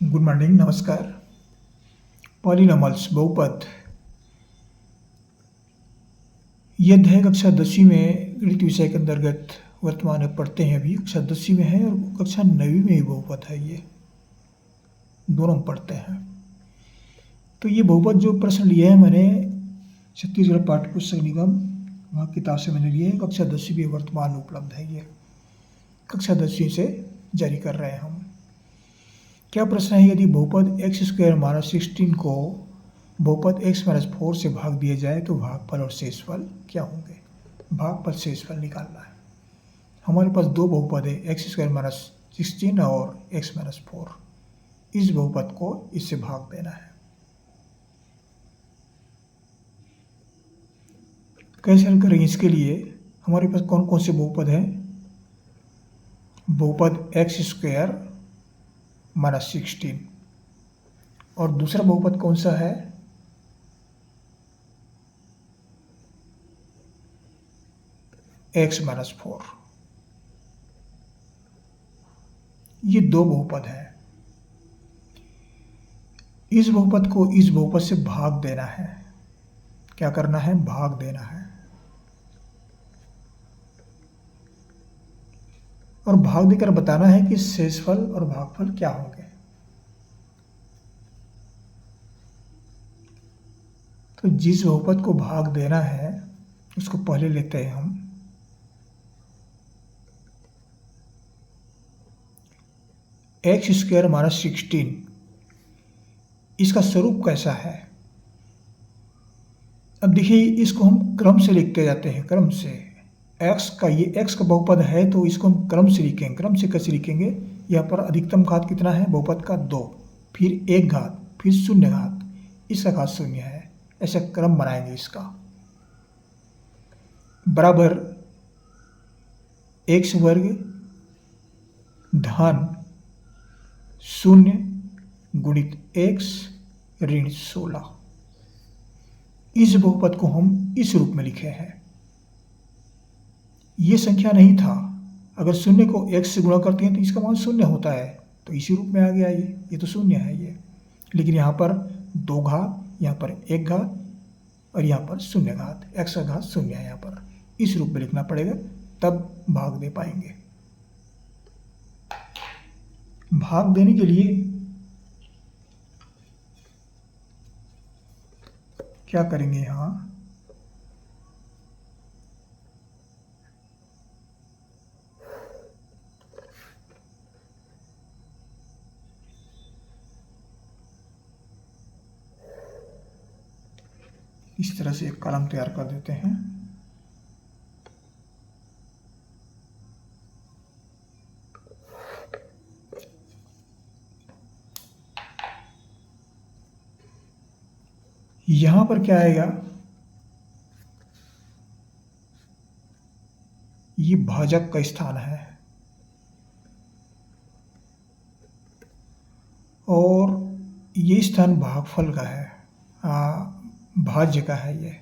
Good morning, नमस्कार। Polynomials बहुपद, ये अध्याय कक्षा 10वीं में गणित विषय के अंतर्गत वर्तमान में पढ़ते हैं। अभी कक्षा 10वीं में है और कक्षा 9वीं में भी बहुपद है, ये दोनों हम पढ़ते हैं। तो ये बहुपद जो प्रश्न लिया है मैंने छत्तीसगढ़ पाठ्य पुस्तक निगम वहाँ किताब से मैंने लिए है। कक्षा 10वीं में वर्तमान में उपलब्ध है, ये कक्षा 10वीं से जारी कर रहे हैं हम। क्या प्रश्न है, यदि बहुपद x² - 16 को बहुपद x - 4 से भाग दिया जाए तो भागफल और शेषफल क्या होंगे। भागफल शेषफल निकालना है। हमारे पास दो बहुपद है, x² - 16 और x - 4। इस बहुपद को इससे भाग देना है। कैसे हल करेंगे इसके लिए? हमारे पास कौन कौन से बहुपद हैं? बहुपद x² - 16 और दूसरा बहुपद कौन सा है? x - 4। ये दो बहुपद हैं। इस बहुपद को इस बहुपद से भाग देना है। क्या करना है? भाग देना है। और भाग देकर बताना है कि शेषफल और भागफल क्या होंगे। तो जिस बहुपद को भाग देना है उसको पहले लेते हैं हम। x² - 16, इसका स्वरूप कैसा है? अब देखिए, इसको हम क्रम से लिखते जाते हैं, क्रम से। ये x का बहुपद है तो इसको हम क्रम से लिखेंगे। क्रम से कैसे लिखेंगे? यहाँ पर अधिकतम घात कितना है बहुपद का? 2, फिर 1 घात, फिर 0 घात, इसका घात 0 है। ऐसा क्रम बनाएंगे इसका। बराबर x² धन 0 गुणित x ऋण 16। इस बहुपद को हम इस रूप में लिखे हैं। ये संख्या नहीं था। अगर 0 को x से गुणा करते हैं तो इसका मान 0 होता है, तो इसी रूप में आ गया ये तो 0 है ये। लेकिन यहाँ पर 2 घात, यहाँ पर 1 घात और यहाँ पर 0 घात, x का घात 0 है। यहाँ पर इस रूप में लिखना पड़ेगा, तब भाग दे पाएंगे। भाग देने के लिए क्या करेंगे? यहाँ इस तरह से एक कॉलम तैयार कर देते हैं। यहाँ पर क्या आएगा? ये भाजक का स्थान है और ये स्थान भागफल का है, भाज्य का है ये,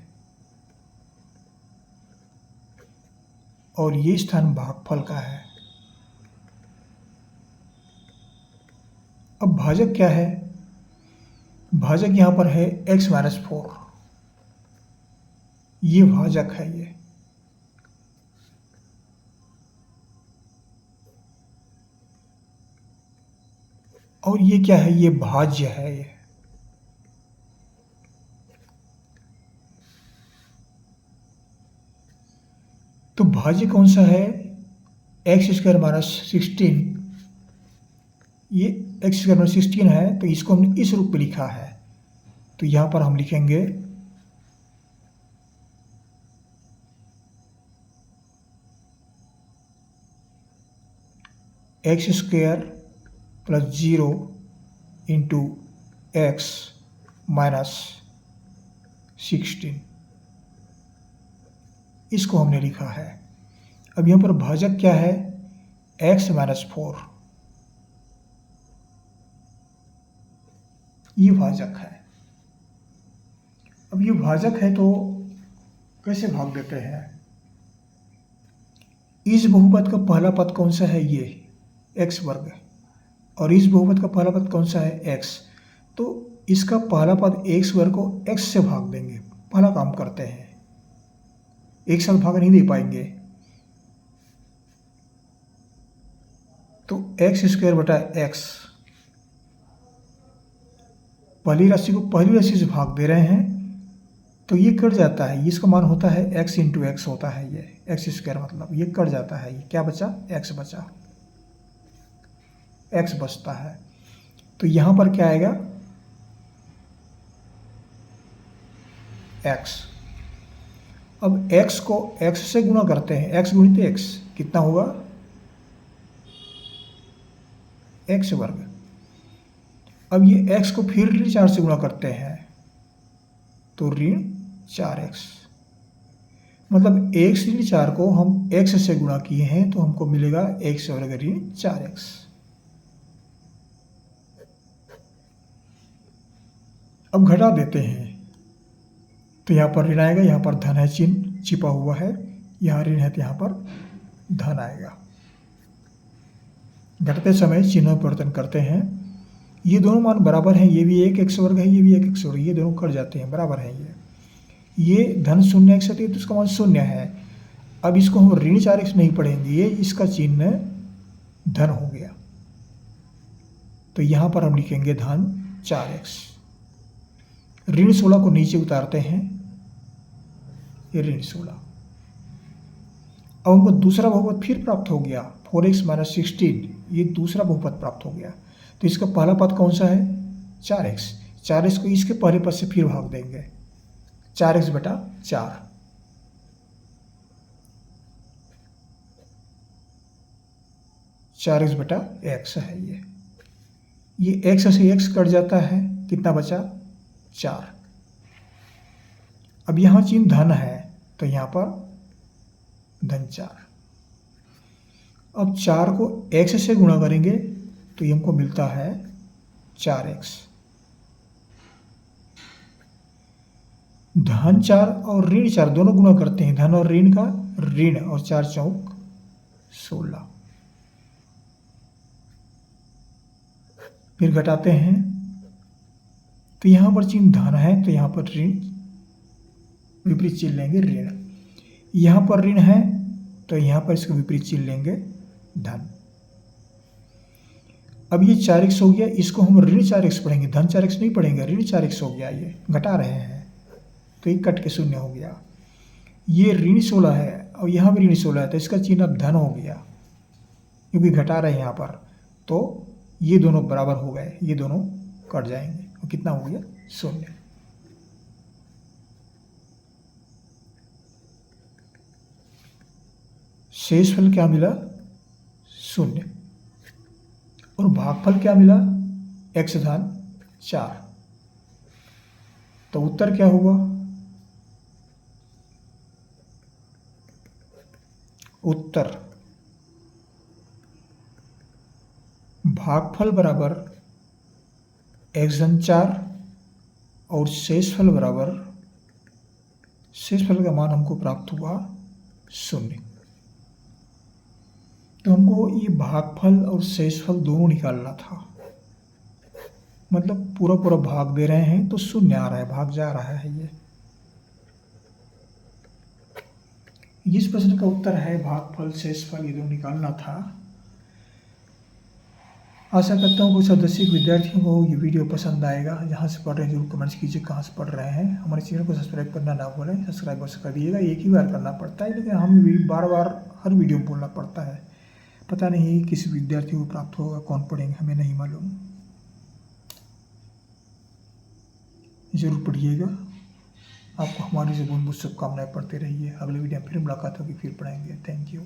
और ये स्थान भागफल का है। अब भाजक क्या है? भाजक यहाँ पर है x - 4। ये भाजक है ये। और ये क्या है? ये भाज्य है ये। तो भाज्य कौन सा है? x² - 16। ये x² - 16 है, तो इसको हमने इस रूप में लिखा है। तो यहाँ पर हम लिखेंगे x² + 0 इंटू x - 16, इसको हमने लिखा है। अब यहाँ पर भाजक क्या है? x - 4। ये भाजक है। अब ये भाजक है तो कैसे भाग देते हैं? इस बहुपद का पहला पद कौन सा है? ये x वर्ग। और इस बहुपद का पहला पद कौन सा है, एक्स। तो इसका पहला पद एक्स वर्ग को एक्स से भाग देंगे। पहला काम करते हैं, एक साथ भाग नहीं दे पाएंगे, तो एक्स स्क्वायर बटा एक्स, पहली राशि को पहली राशि से भाग दे रहे हैं तो ये कट जाता है, इसका मान होता है एक्स इंटू एक्स होता है, ये एक्स स्क्वायर मतलब ये कट जाता है, ये क्या बचा, एक्स बचा, एक्स बचता है। तो यहाँ पर क्या आएगा, एक्स। अब एक्स को एक्स से गुणा करते हैं, एक्स गुणित एक्स कितना होगा, एक्स वर्ग। अब ये एक्स को फिर ऋण 4 से गुणा करते हैं तो ऋण 4x, मतलब एक्स ऋण 4 को हम एक्स से गुणा किए हैं तो हमको मिलेगा एक्स वर्ग ऋण 4x। अब घटा देते हैं तो यहाँ पर ऋण आएगा, यहाँ पर धन है, चिन्ह छिपा हुआ है, यहाँ ऋण है तो यहाँ पर धन आएगा। घटते समय चिन्ह में परिवर्तन करते हैं, ये दोनों मान बराबर हैं, ये भी एक एक्स वर्ग है, ये भी एक एक्स वर्ग, ये दोनों कट जाते हैं, बराबर हैं ये धन शून्य एक्स है तो इसका मान शून्य है। अब इसको हम ऋण 4x नहीं पढ़ेंगे, ये इसका चिन्ह धन हो गया, तो यहाँ पर हम लिखेंगे धन 4x। ऋण 16 को नीचे उतारते हैं, ये ऋण 16। अब हमको दूसरा बहुपद फिर प्राप्त हो गया, 4x - 16, ये दूसरा बहुपद प्राप्त हो गया। तो इसका पहला पद कौन सा है, 4x। 4x को इसके पहले पद से फिर भाग देंगे, 4x बटा 4, चार एक्स बटा एक्स है ये एक्स से एक्स कट जाता है, कितना बचा, 4। अब यहाँ चिन्ह धन है तो यहाँ पर धन 4। अब 4 को x से गुणा करेंगे तो ये हमको मिलता है 4x। धन 4 और ऋण 4 दोनों गुणा करते हैं, धन और ऋण का ऋण, और 4 चौक 16। फिर घटाते हैं तो यहाँ पर चिन्ह धन है तो यहाँ पर ऋण, विपरीत चिन्ह लेंगे ऋण। यहाँ पर ऋण है तो यहाँ पर इसका विपरीत चिन्ह लेंगे धन। अब ये 4x हो गया, इसको हम ऋण 4x पढ़ेंगे, धन 4x नहीं पढ़ेंगे, ऋण 4x हो गया, ये घटा रहे हैं तो ये कट के शून्य हो गया। ये ऋण 16 है और यहाँ भी ऋण 16 है तो इसका चिन्ह अब धन हो गया, क्योंकि घटा रहे हैं यहाँ पर, तो ये दोनों बराबर हो गए, ये दोनों कट जाएंगे और कितना हो गया, शून्य। शेष फल क्या मिला, शून्य, और भागफल क्या मिला, x धन 4। तो उत्तर क्या हुआ, उत्तर भागफल बराबर x धन 4 और शेषफल बराबर, शेषफल का मान हमको प्राप्त हुआ 0। तो हमको ये भागफल और शेषफल दोनों निकालना था, मतलब पूरा पूरा भाग दे रहे हैं तो 0 आ रहा है, भाग जा रहा है ये। इस प्रश्न का उत्तर है भागफल शेषफल, ये दोनों निकालना था। आशा करता हूँ कुछ सदस्य विद्यार्थियों को ये वीडियो पसंद आएगा। जहाँ से पढ़ रहे हैं जरूर कमेंट्स कीजिए कहाँ से पढ़ रहे हैं। हमारे चैनल को सब्सक्राइब करना ना भूलें, सब्सक्राइब अवश्य कर दीजिएगा। एक ही बार करना पड़ता है, लेकिन हम भी बार बार हर वीडियो में बोलना पड़ता है। पता नहीं किस विद्यार्थी को प्राप्त होगा, कौन पढ़ेंगे हमें नहीं मालूम। जरूर पढ़िएगा, आपको हमारी से बहुत बहुत शुभकामनाएं, पढ़ते रहिए। अगले वीडियो में फिर मुलाकात होगी, फिर पढ़ाएंगे। Thank you.